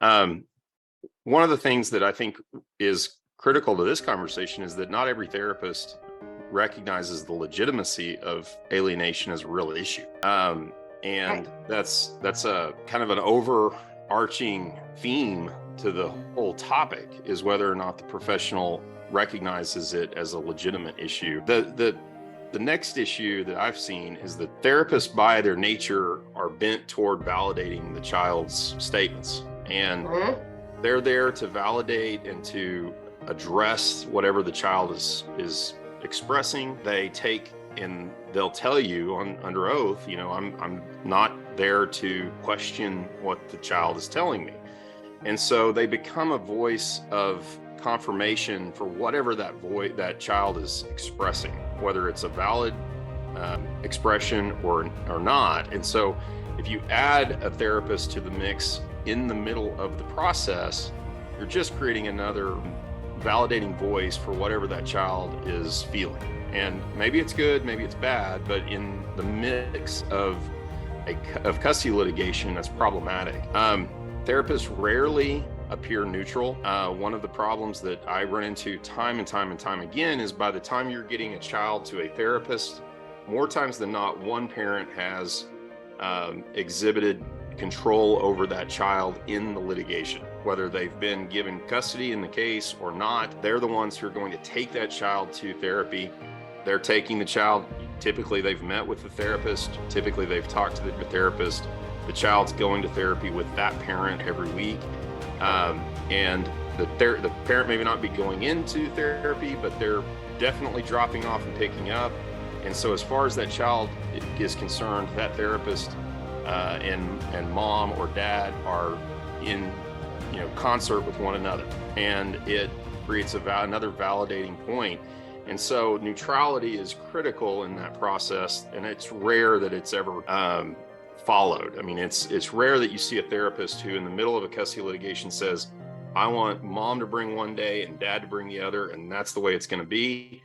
Um, One of the things that I think is critical to this conversation is that not every therapist recognizes the legitimacy of alienation as a real issue. Right. And that's a kind of an overarching theme to the whole topic, is whether or not the professional recognizes it as a legitimate issue. The next issue that I've seen is that therapists by their nature are bent toward validating the child's statements, and Mhm. they're there to validate and to address whatever the child is expressing. They take and they'll tell you on under oath, I'm not there to question what the child is telling me. And so they become a voice of confirmation for whatever that child is expressing, whether it's a valid expression or not. And so if you add a therapist to the mix in the middle of the process, you're just creating another validating voice for whatever that child is feeling. And maybe it's good, maybe it's bad, but in the mix of custody litigation, that's problematic. Therapists rarely appear neutral. One of the problems that I run into time and time and time again is by the time you're getting a child to a therapist, more times than not, one parent has exhibited control over that child in the litigation. Whether they've been given custody in the case or not, they're the ones who are going to take that child to therapy. They're taking the child. Typically, they've met with the therapist. Typically, they've talked to the therapist. The child's going to therapy with that parent every week. And the parent may not be going into therapy, but they're definitely dropping off and picking up. And so as far as that child is concerned, that therapist and mom or dad are in concert with one another, and it creates another validating point. And so neutrality is critical in that process, and it's rare that it's ever followed. I mean, it's rare that you see a therapist who in the middle of a custody litigation says, I want mom to bring one day and dad to bring the other, and that's the way it's going to be.